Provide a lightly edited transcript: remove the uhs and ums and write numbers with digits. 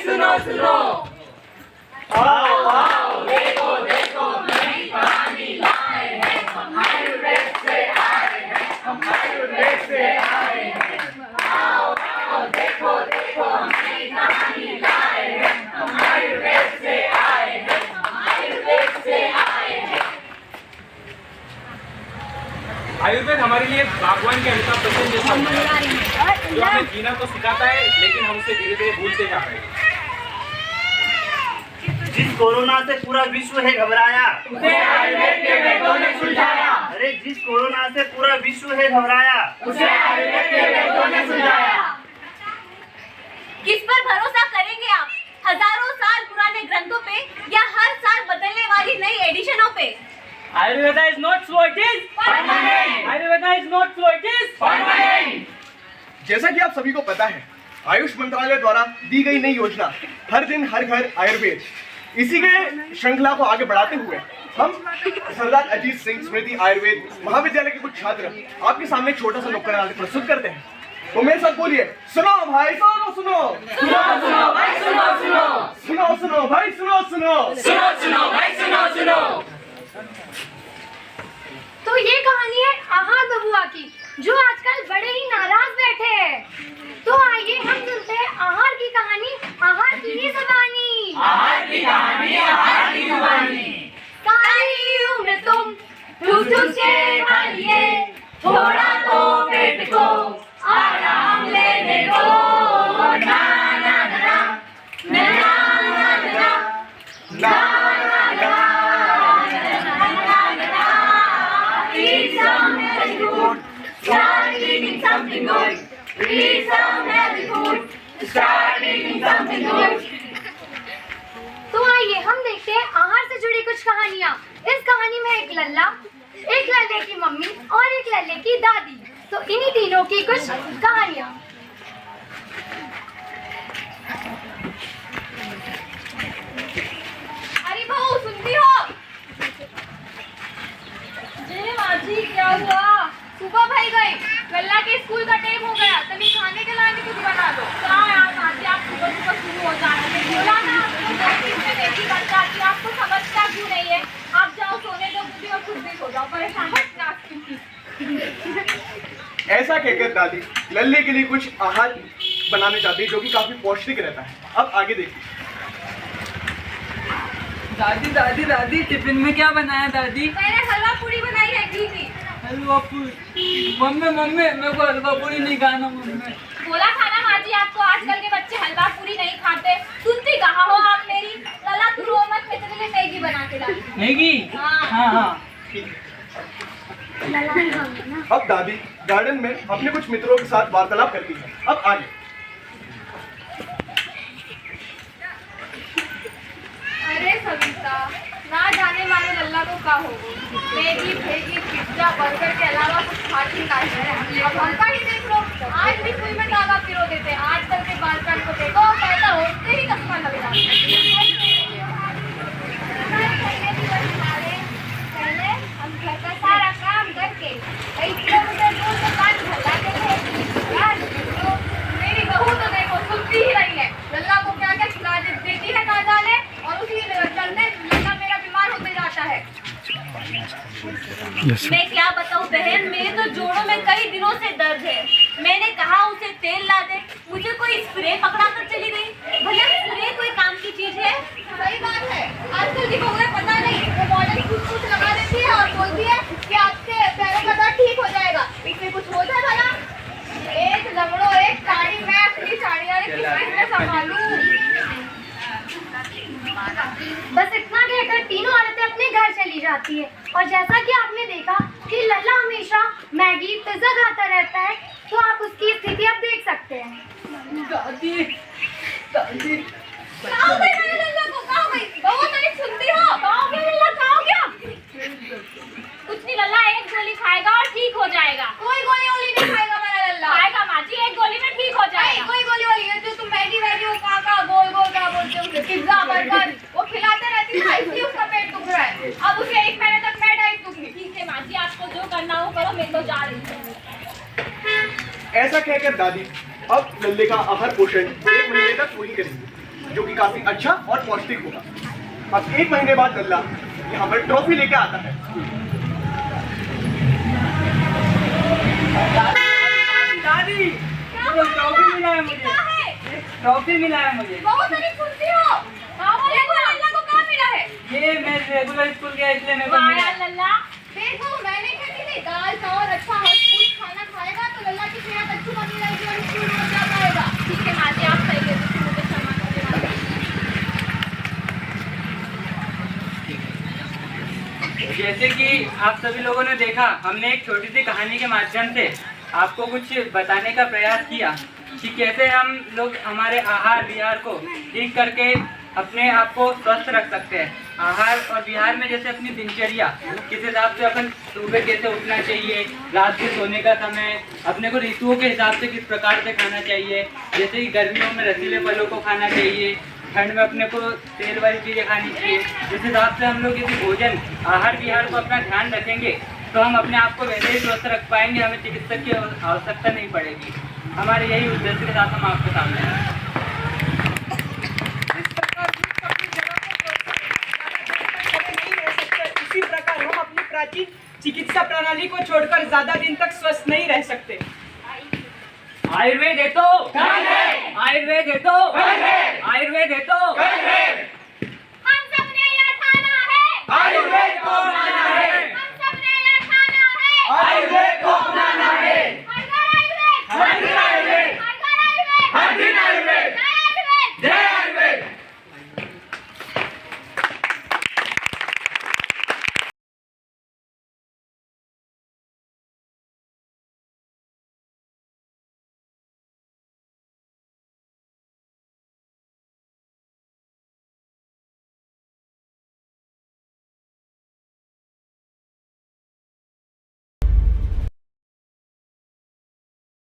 सुनो सुनो। आओ आओ देखो देखो नई कहानी लाए हैं, हम आयुर्वेद से आए हैं, हम आयुर्वेद से आए हैं। आओ आओ देखो देखो नई कहानी लाए हैं, हम आयुर्वेद से आए हैं, हम आयुर्वेद से आए हैं। आयुर्वेद हमारे लिए भगवान के अमिताभ बच्चन जैसा होता है, जो हमें जीना तो सिखाता है, लेकिन हम उसे धीरे धीरे भूलते जा रहे हैं। जिस कोरोना से पूरा विश्व है घबराया, उसे आयुर्वेद के वैद्यों ने सुलझाया। अरे जिस कोरोना से पूरा विश्व है घबराया, उसे आयुर्वेद के वैद्यों ने सुलझाया। किस पर भरोसा करेंगे आप? हजारों साल पुराने ग्रंथों पे या हर साल बदलने वाली नई एडिशनों पे? Ayurveda is not slow, it is permanent. Ayurveda is not slow, it is permanent. जैसा कि आप सभी को पता है, आयुष मंत्रालय द्वारा दी गई नई योजना हर दिन हर घर आयुर्वेद, इसी के श्रृंखला को आगे बढ़ाते हुए हम सरदार अजीत सिंह स्मृति आयुर्वेद महाविद्यालय के कुछ छात्र आपके सामने एक छोटा सा नुक्कड़ नाटक प्रस्तुत करते हैं। तो मेरे साथ बोलिए, सुनो भाई सुनो सुनो, सुनो सुनो भाई सुनो सुनो, सुनो सुनो भाई सुनो सुनो, सुनो सुनो भाई सुनो सुनो। तो ये कहानी है आहार बबुआ की, जो आजकल बड़े ही नाराज बैठे हैं। तो आइए हम सुनते हैं आहार की कहानी, आहार की ही ज़बानी। आहार की कहानी, आहार की जुबानी। सारी उम्र तुम ठूस ठूस के खाइए, थोड़ा तो पेट को आराम लेने दो। ना ना ना ना ना ना ना ना ना। Eat some healthy food. Start eating something good. Eat some healthy food. Start eating something good. तो आइए हम देखते हैं आहार से जुड़ी कुछ कहानियाँ। इस कहानी में एक लल्ला, एक लल्ले की मम्मी और एक लल्ले की दादी। तो इन्हीं तीनों की कुछ कहानियाँ। अरे बहू सुनती हो? जी माँ जी, क्या हुआ? सुबह भाई गई, लल्ला के स्कूल का टाइम हो गया, तभी खाने के लाने कुछ बना दो। क्या यार माँ जी, आप सुबह सुबह शुरू हो जाते हैं। बोला ना आपको, 2-3 में बेटी बन जाती है, आपको समझता क्यों नहीं है? आप जाओ सोने दो मुझे और खुद भी सो जाओ, परेशान करना आपकी। ऐसा कहकर दादी लल्ले के लिए कुछ आहार बनाने चाहती है, जो कि काफी पौष्टिक रहता है। अब आगे देखिए। दादी दादी दादी टिफिन में क्या बनाया दादी? मैंने हलवा पूरी बनाई है घी की। हलवा पूरी? मम्मी मम्मी मेरे को हलवा पूरी नहीं खाना मम्मी। बोला था ना माँ जी आपको, आजकल के बच्चे हलवा पूरी नहीं खाते। सुनती कहाँ हो आप मेरी? लला तू रो मत, मैं तेरे लिए मैगी बना के लाई। मैगी? हाँ हाँ। अब दादी गार्डन में अपने कुछ मित्रों के साथ वार्तालाप करती है। अब आगे। अरे सविता, ना जाने मारे लल्ला को का हो, मैगी भेगी पिज्जा बर्गर के अलावा कुछ खाती का है। अब हल्का ही देख लो, आज भी सुई में धागा पिरो देते हैं। आजकल के बालकन को देखो, पैदा होते ही चश्मा लग जाता है। पहले हम घर का सारा काम करके 1 किलोमीटर दूर दुकान भगाते थे। यार तो मेरी बहू तो देखो सुनती ही नहीं है। लल्ला को क्या क्या खिला देती है ना डाले, और उसी चलते लल्ला मेरा बीमार होते जाता है। मैं क्या बताऊं बहन, मेरे तो जोड़ों में कई दिनों से दर्द है। मैंने कहा उसे तेल ला दे, मुझे कोई स्प्रे पकड़ा कर चली गई। भले स्प्रे कोई काम की चीज है? सही बात है, आजकल की बहुएं पता नहीं, वो मॉडल कुछ लगा देती है और बोलती है कि आपके पैरों का दर्द ठीक हो जाएगा। इसमें कुछ होता है भला? एक लंगड़ो एक साड़ी, मैं अपनी साड़ी वाली किसमें संभालूं? बस इतना कहकर तीनों औरतें अपने घर चली जाती है। और जैसा कि आपने देखा कि लल्ला हमेशा मैगी पिज्जा खाता रहता है, तो आप उसकी स्थिति अब देख सकते हैं। दादी दादी कहाँ हो गई मेरे लल्ला को? कहाँ हो गई? बहू मेरी सुनती हो? कहाँ हो गया लल्ला? कहाँ हो गया? कुछ नहीं, लल्ला एक गोली खाएगा और ठीक हो जाएगा। कोई गोली वोली नहीं खाएगा मेरा लल्ला। खाएगा माँ जी, एक गोली में ठीक हो जाएगा। कोई गोली वोली है जो तुम मैगी वैगी वो का गोल गोल क्या बोलते हो, पिज्जा बर्गर वो खिलाते रहती है, इसलिए उसका पेट दुख रहा है। अब उसे 1 महीने तक मैं डाइट दूंगी। ठीक है माँ जी, आपको जो करना हो करो, मैं तो जा रही हूँ। ऐसा कहकर दादी अब लल्ले का आहार पोषण 1 महीने तक मेहनत वही करेंगे, जो कि काफी अच्छा और पौष्टिक होगा। अब 1 महीने बाद लल्ला यहाँ पर ट्रॉफी लेके आता है। दादी, वो ट्रॉफी मिला है मुझे। क्या है? ट्रॉफी मिला है मुझे। बहुत अधिक सुनती हो। देखो लल्ला को क्या मिला है? ये मैं रेगुलर स्कूल गया इसलिए मेरे को वाह मिला। यार लल्ला, देखो मैंने कहती थी दाल चावल अच्छा हर फूड खाना खाएगा तो लल्ला की सेहत अच्छी बनी रहेगी और स्कूल में जा पाएगा। ठीक है माँ जी, आप सही कहते हैं, मुझे क्षमा कर देना। जैसे कि आप सभी लोगों ने देखा, हमने एक छोटी सी कहानी के माध्यम से आपको कुछ बताने का प्रयास किया कि कैसे हम लोग हमारे आहार विहार को ठीक करके अपने आप को स्वस्थ रख सकते हैं। आहार और विहार में जैसे अपनी दिनचर्या, किस हिसाब से अपन सुबह कैसे उठना चाहिए, रात के सोने का समय, अपने को ऋतुओं के हिसाब से किस प्रकार से खाना चाहिए। जैसे कि गर्मियों में रसीले फलों को खाना चाहिए, ठंड में अपने को तेल वाली चीज़ें खानी चाहिए। जिस हिसाब से हम लोग यदि भोजन आहार विहार को अपना ध्यान रखेंगे तो हम अपने आप को वैसे ही स्वस्थ रख पाएंगे, हमें चिकित्सक की आवश्यकता नहीं पड़ेगी। हमारे यही उद्देश्य के साथ हम आपके सामने हैं। इसी प्रकार हम अपनी प्राचीन चिकित्सा प्रणाली को छोड़कर ज्यादा दिन तक स्वस्थ नहीं रह सकते। आयुर्वेद है तो आयुर्वेद है तो आयुर्वेद है तो